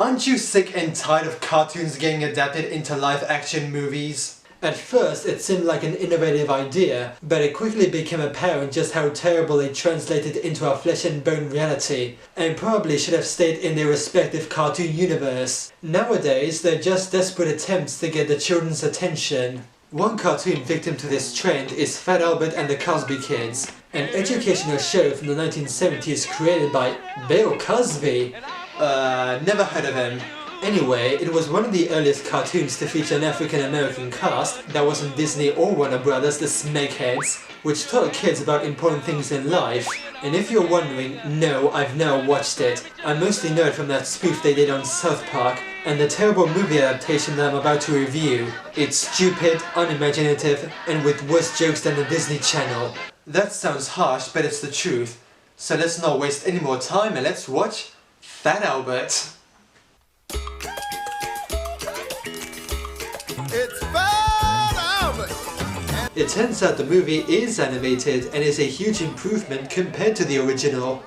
Aren't you sick and tired of cartoons getting adapted into live-action movies? At first, it seemed like an innovative idea, but it quickly became apparent just how terrible it translated into our flesh and bone reality, and probably should have stayed in their respective cartoon universe. Nowadays, they're just desperate attempts to get the children's attention. One cartoon victim to this trend is Fat Albert and the Cosby Kids, an educational show from the 1970s created by Bill Cosby. Never heard of him. Anyway, it was one of the earliest cartoons to feature an African-American cast that wasn't Disney or Warner Brothers, the Snakeheads, which taught kids about important things in life. And if you're wondering, no, I've never watched it. I mostly know it from that spoof they did on South Park, and the terrible movie adaptation that I'm about to review. It's stupid, unimaginative, and with worse jokes than the Disney Channel. That sounds harsh, but it's the truth. So let's not waste any more time and let's watch Fat Albert. It's Fat Albert! It turns out the movie is animated and is a huge improvement compared to the original.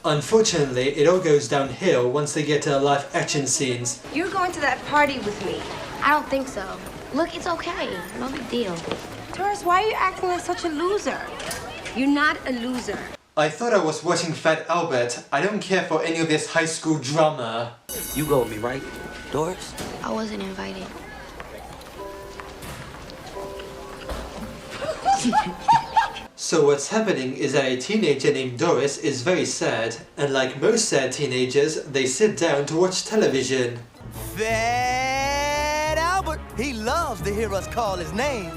Unfortunately, it all goes downhill once they get to the live action scenes. You're going to that party with me. I don't think so. Look, it's okay. No big deal. Doris, why are you acting like such a loser? You're not a loser. I thought I was watching Fat Albert. I don't care for any of this high school drama. You go with me, right, Doris? I wasn't invited. So what's happening is that a teenager named Doris is very sad, and like most sad teenagers, they sit down to watch television. Fat Albert! He loves to hear us call his name.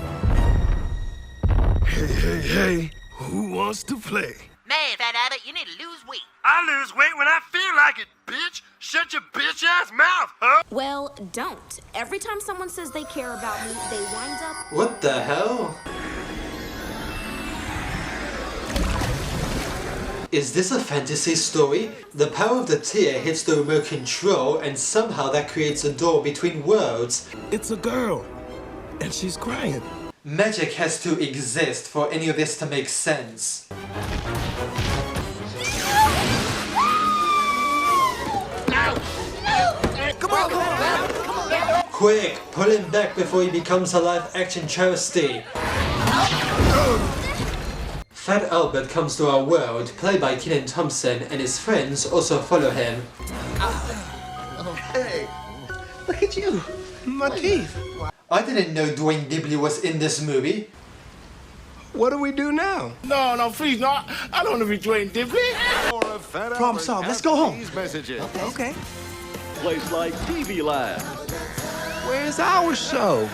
Hey, who wants to play? Man, Fat Albert, you need to lose weight. I lose weight when I feel like it, bitch! Shut your bitch-ass mouth, huh? Well, don't. Every time someone says they care about me, they wind up... What the hell? Is this a fantasy story? The power of the tear hits the remote control and somehow that creates a door between worlds. It's a girl, and she's crying. Magic has to exist for any of this to make sense. Come on! Quick, pull him back before he becomes a live-action travesty. Fat Albert comes to our world, played by Kenan Thompson, and his friends also follow him. Hey, look at you. My teeth. I didn't know Dwayne Dibley was in this movie. What do we do now? No, please, no. I don't want to be Dwayne Dibley. Problem solved. Let's go home. Okay. Place like TV Land. Where's our show?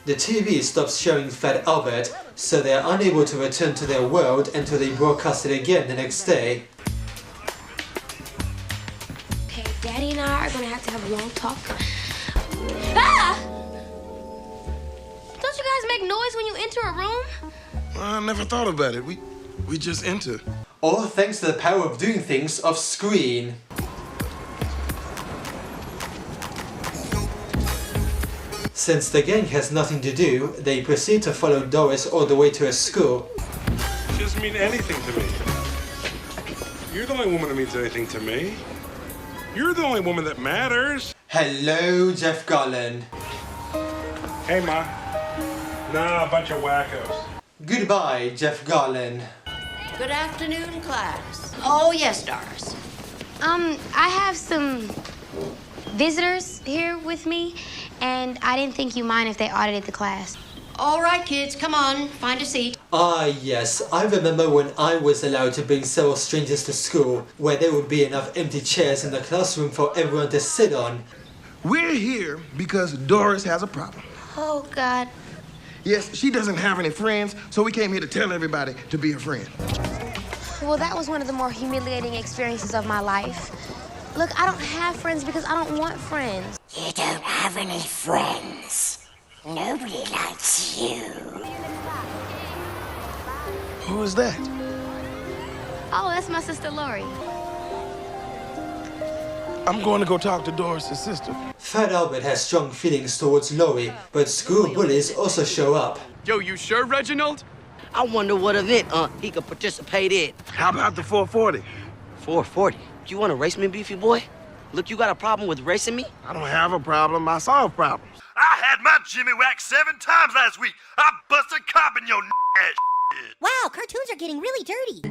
The TV stops showing Fat Albert, so they are unable to return to their world until they broadcast it again the next day. Okay, Daddy and I are gonna have to have a long talk. Ah! Don't you guys make noise when you enter a room? I never thought about it. We just enter. All thanks to the power of doing things off screen. Since the gang has nothing to do, they proceed to follow Doris all the way to her school. She doesn't mean anything to me. You're the only woman that means anything to me. You're the only woman that matters. Hello, Jeff Garland. Hey, Ma. Nah, a bunch of wackos. Goodbye, Jeff Garland. Good afternoon, class. Oh, yes, Doris. I have some visitors here with me, and I didn't think you mind if they audited the class. All right, kids, come on, find a seat. Ah yes, I remember when I was allowed to bring several strangers to school, where there would be enough empty chairs in the classroom for everyone to sit on. We're here because Doris has a problem. Oh, God. Yes, she doesn't have any friends, so we came here to tell everybody to be her friend. Well, that was one of the more humiliating experiences of my life. Look, I don't have friends because I don't want friends. You don't have any friends. Nobody likes you. Who is that? Oh, that's my sister Lori. I'm going to go talk to Doris' sister. Fat Albert has strong feelings towards Lori, but school bullies also show up. Yo, you sure, Reginald? I wonder what event he could participate in. How about the 440? 440? You want to race me, beefy boy? Look, you got a problem with racing me? I don't have a problem. I solve problems. I had my Jimmy whacked 7 times last week. I busted cop in your ass shit. Wow, cartoons are getting really dirty.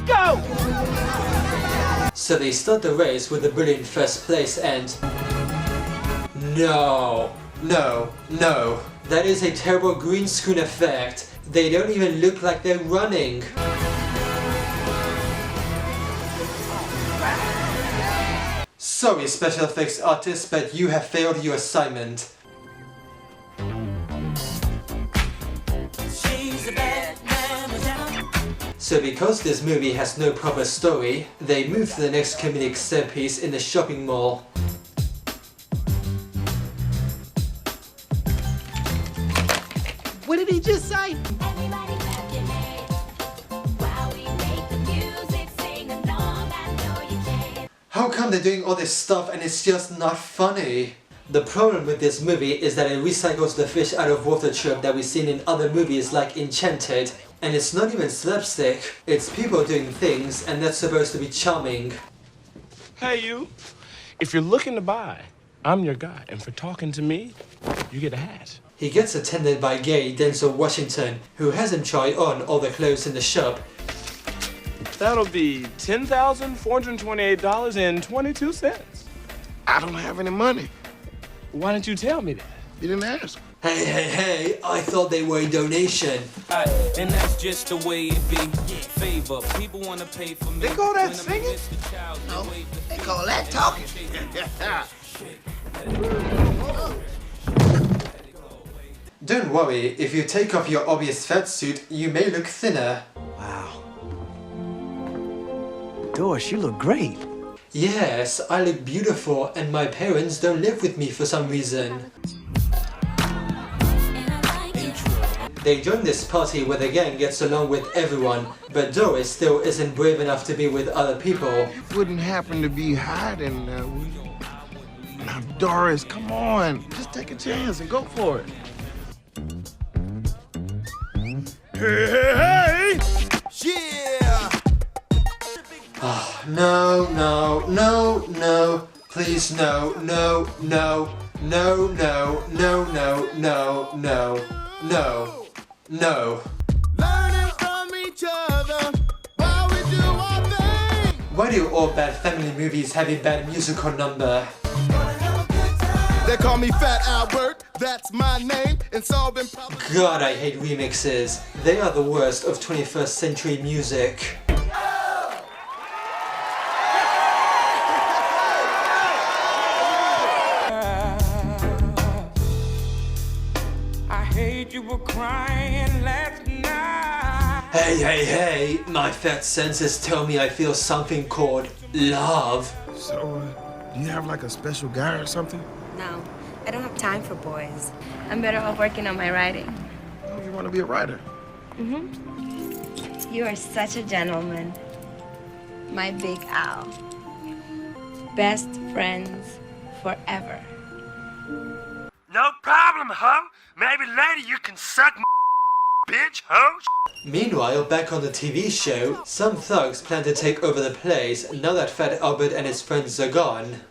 Go! So they start the race with the bully in first place and... No. That is a terrible green screen effect. They don't even look like they're running. Sorry, special effects artist, but you have failed your assignment. So because this movie has no proper story, they move to the next comedic centerpiece in the shopping mall. What did he just say? How come they're doing all this stuff and it's just not funny? The problem with this movie is that it recycles the fish out of water trope that we've seen in other movies like Enchanted. And it's not even slapstick, it's people doing things and that's supposed to be charming. Hey you, if you're looking to buy, I'm your guy, and for talking to me, you get a hat. He gets attended by gay Denzel Washington, who has him try on all the clothes in the shop. That'll be $10,428.22. I don't have any money. Why didn't you tell me that? You didn't ask. Hey, I thought they were a donation. And that's just the way it be. Favor, people want to pay for me. They call that singing? No, they call that talking. Don't worry, if you take off your obvious fat suit, you may look thinner. Wow. Doris, you look great. Yes, I look beautiful and my parents don't live with me for some reason. They join this party where the gang gets along with everyone, but Doris still isn't brave enough to be with other people. Wouldn't happen to be hiding now, would you? Now, Doris, come on. Just take a chance and go for it. Hey! Yeah! No, please no. Learning from each other while we do our thing. Why do all bad family movies have a bad musical number? They call me Fat Albert, that's my name, and solving problems. God, I hate remixes. They are the worst of 21st century music. I hate you were crying last night. Hey, my fat senses tell me I feel something called love. So, do you have like a special guy or something? No, I don't have time for boys. I'm better off working on my writing. Oh, you want to be a writer? Mm-hmm. You are such a gentleman. My big owl. Best friends forever. No problem, huh? Maybe later you can suck my bitch, huh? Meanwhile, back on the TV show, some thugs plan to take over the place now that Fat Albert and his friends are gone.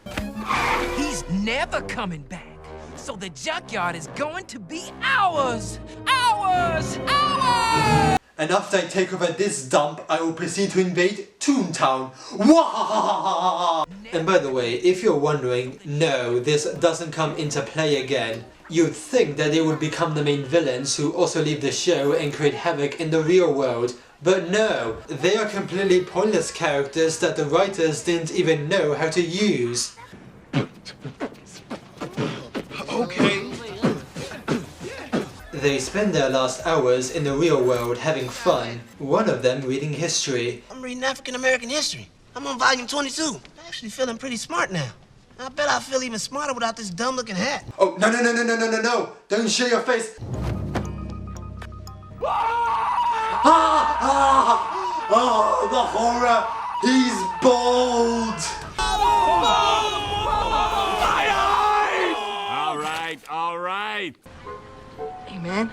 He's never coming back, so the junkyard is going to be ours! Ours! Ours! And after I take over this dump, I will proceed to invade Toontown. Wahahaha! And by the way, if you're wondering, no, this doesn't come into play again. You'd think that they would become the main villains who also leave the show and create havoc in the real world. But no, they are completely pointless characters that the writers didn't even know how to use. Okay. They spend their last hours in the real world having fun, one of them reading history. I'm reading African American history. I'm on volume 22. I'm actually feeling pretty smart now. I bet I feel even smarter without this dumb-looking hat. Oh, no. Don't show your face. Oh, the horror. He's bald. All right. man.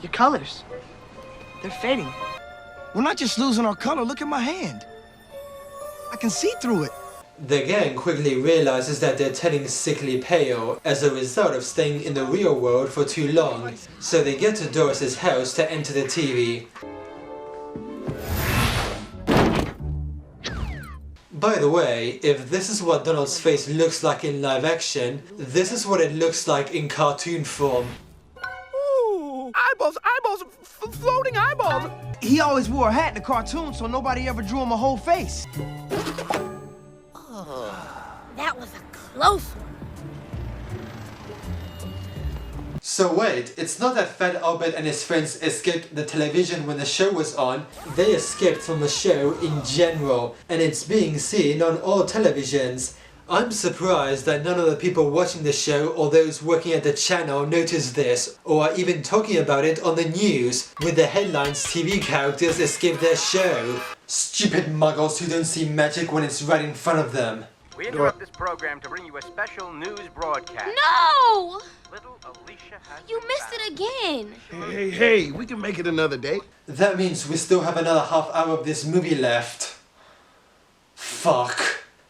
Your colors. They're fading. We're not just losing our color. Look at my hand. I can see through it. The gang quickly realizes that they're turning sickly pale as a result of staying in the real world for too long, so they get to Doris's house to enter the TV. By the way, if this is what Donald's face looks like in live action, this is what it looks like in cartoon form. Ooh, eyeballs, floating eyeballs. He always wore a hat in the cartoon, so nobody ever drew him a whole face. That was a close one. So wait, it's not that Fat Albert and his friends escaped the television when the show was on, they escaped from the show in general, and it's being seen on all televisions. I'm surprised that none of the people watching the show or those working at the channel noticed this, or are even talking about it on the news, with the headlines TV characters escape their show. Stupid muggles who don't see magic when it's right in front of them. We interrupt this program to bring you a special news broadcast. No! Little Alicia has You missed it again. Hey, we can make it another day. That means we still have another half hour of this movie left. Fuck.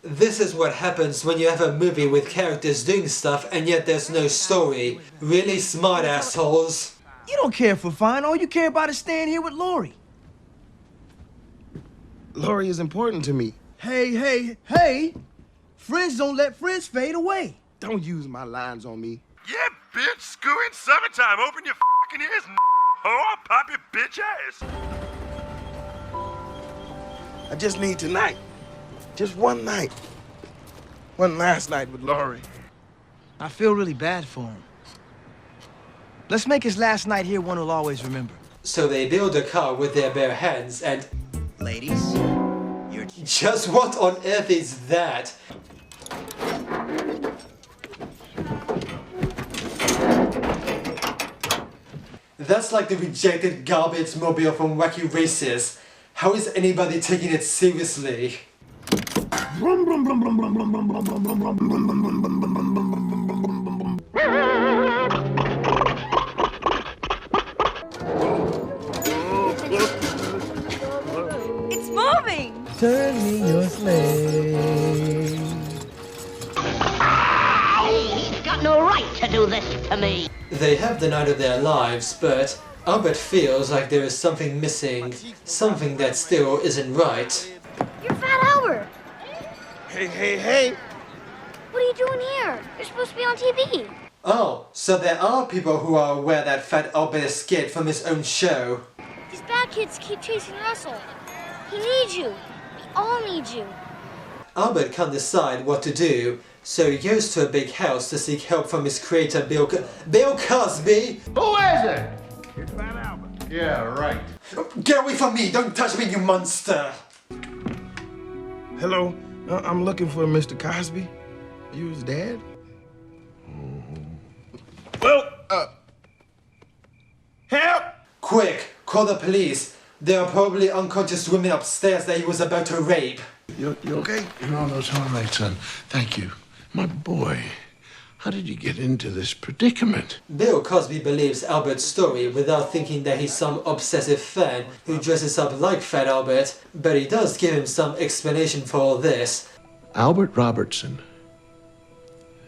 This is what happens when you have a movie with characters doing stuff and yet there's no story. Really smart assholes. You don't care if we're fine. All you care about is staying here with Lori. Lori is important to me. Hey. Friends don't let friends fade away. Don't use my lines on me. Yeah, bitch, screw it, summertime. Open your fucking ears, I'll pop your bitch ass. I just need tonight. Just one night. One last night with Lori. I feel really bad for him. Let's make his last night here one he'll always remember. So they build a car with their bare hands and... Ladies, you're... Just what on earth is that? That's like the rejected garbage mobile from Wacky Races. How is anybody taking it seriously? It's moving! Turn me your sleigh. He's got no right to do this to me. They have the night of their lives, but Albert feels like there is something missing, something that still isn't right. You're Fat Albert. Hey. What are you doing here? You're supposed to be on TV. Oh, so there are people who are aware that Fat Albert escaped from his own show. These bad kids keep chasing Russell. He needs you. We all need you. Albert can't decide what to do, so he goes to a big house to seek help from his creator Bill Cosby. Who is it? It's Fat Albert. Yeah, right. Get away from me! Don't touch me, you monster! Hello, I'm looking for Mr. Cosby. You his dad? Well, help! Quick, call the police. There are probably unconscious women upstairs that he was about to rape. You okay? No, it's all right, son. Thank you. My boy, how did you get into this predicament? Bill Cosby believes Albert's story without thinking that he's some obsessive fan who dresses up like Fat Albert, but he does give him some explanation for all this. Albert Robertson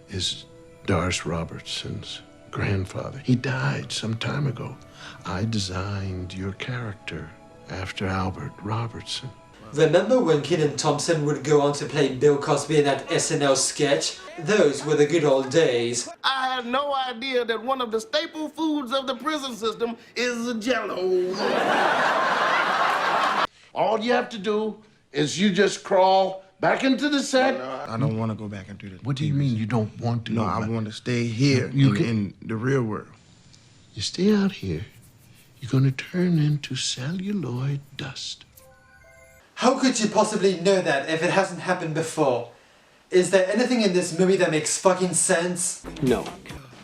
is Doris Robertson's grandfather. He died some time ago. I designed your character after Albert Robertson. Remember when Kenan Thompson would go on to play Bill Cosby in that SNL sketch? Those were the good old days. I had no idea that one of the staple foods of the prison system is Jell-O. All you have to do is you just crawl back into the set. No, I don't want to go back into the What do you mean you don't want to? No, I want to stay here in the real world. You stay out here, you're going to turn into celluloid dust. How could you possibly know that if it hasn't happened before? Is there anything in this movie that makes fucking sense? No.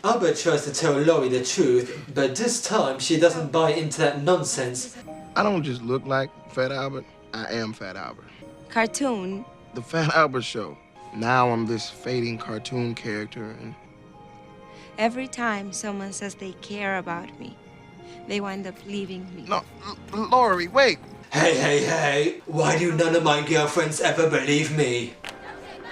Albert tries to tell Laurie the truth, but this time she doesn't buy into that nonsense. I don't just look like Fat Albert, I am Fat Albert. Cartoon. The Fat Albert Show. Now I'm this fading cartoon character and... Every time someone says they care about me, they wind up leaving me. No, Lori, wait. Hey, why do none of my girlfriends ever believe me?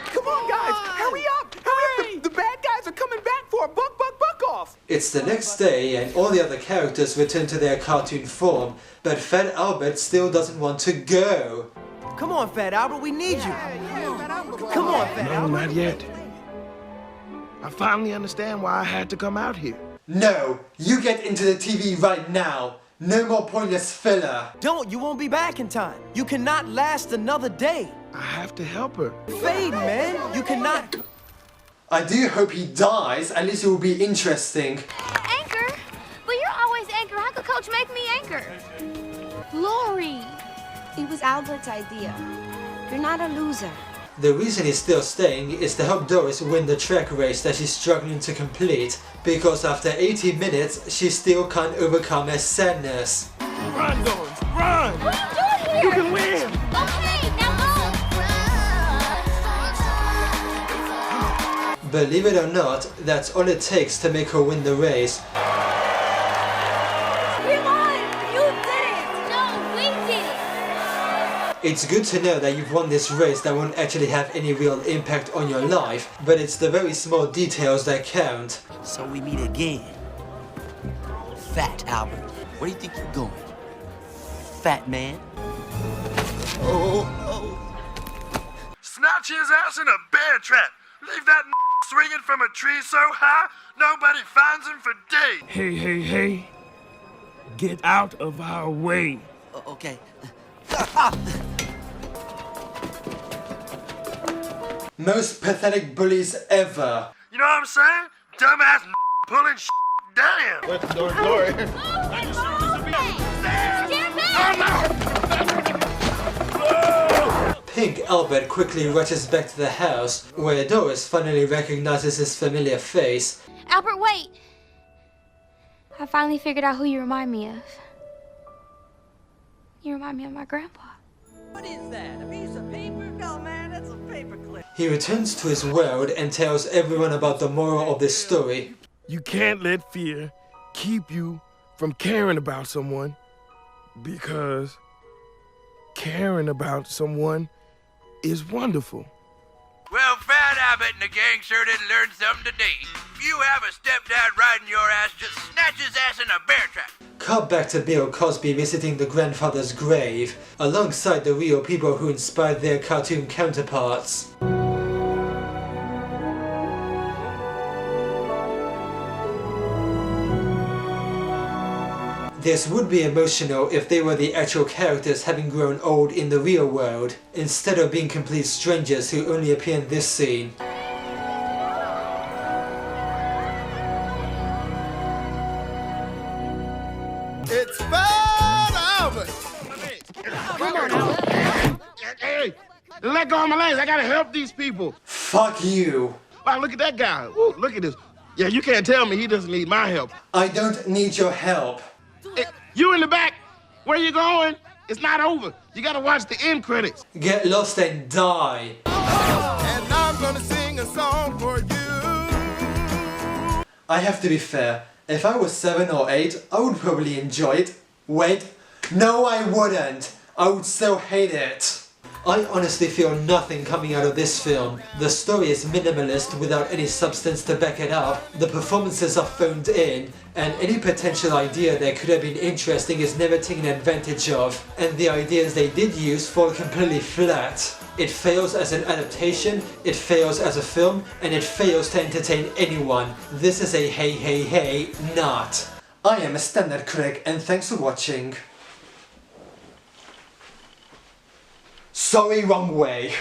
Come on, guys, hurry up! Hurry up! The bad guys are coming back for a buck off! It's the next day and all the other characters return to their cartoon form, but Fat Albert still doesn't want to go. Come on, Fat Albert, we need you. Come on, Fat Albert. No, not yet. I finally understand why I had to come out here. No, you get into the TV right now. No more pointless filler. Don't, you won't be back in time. You cannot last another day. I have to help her. Fade, man. You cannot. I do hope he dies, at least it will be interesting. Anchor? But you're always Anchor. How could Coach make me Anchor? Lori. It was Albert's idea. You're not a loser. The reason he's still staying is to help Doris win the track race that she's struggling to complete, because after 80 minutes, she still can't overcome her sadness. Run, Doris, run! What are you doing here? You can win! Okay, now go! Believe it or not, that's all it takes to make her win the race. Come on! You did it! No, we did it! It's good to know that you've won this race that won't actually have any real impact on your life, but it's the very small details that count. So we meet again. Fat Albert, where do you think you're going? Fat man? Oh. Snatch his ass in a bear trap. Leave that swinging from a tree so high, nobody finds him for days. Hey. Get out of our way. Okay. Most pathetic bullies ever. You know what I'm saying? Dumbass pulling down. What's Lori? Pink Albert quickly rushes back to the house, where Doris finally recognizes his familiar face. Albert, wait! I finally figured out who you remind me of. You remind me of my grandpa. What is that? A piece of paper? No, man, that's a paperclip. He returns to his world and tells everyone about the moral of this story. You can't let fear keep you from caring about someone, because caring about someone is wonderful. Well, Fat Albert and the gang sure did learn something today. If you have a stepdad riding your ass, just snatch his ass in a bear trap. Cut back to Bill Cosby visiting the grandfather's grave, alongside the real people who inspired their cartoon counterparts. This would be emotional if they were the actual characters having grown old in the real world, instead of being complete strangers who only appear in this scene. It's Fat Albert! Come on, Albert. Hey, let go of my legs. I gotta help these people. Fuck you. Wow, look at that guy. Ooh, look at this. Yeah, you can't tell me he doesn't need my help. I don't need your help. Hey, you in the back. Where you going? It's not over. You gotta watch the end credits. Get lost and die. And I'm gonna sing a song for you. I have to be fair. If I was 7 or 8, I would probably enjoy it. Wait, no I wouldn't. I would so hate it. I honestly feel nothing coming out of this film. The story is minimalist without any substance to back it up, the performances are phoned in, and any potential idea that could have been interesting is never taken advantage of, and the ideas they did use fall completely flat. It fails as an adaptation, it fails as a film, and it fails to entertain anyone. This is a hey not. I am a standard critic, and thanks for watching. Sorry, wrong way.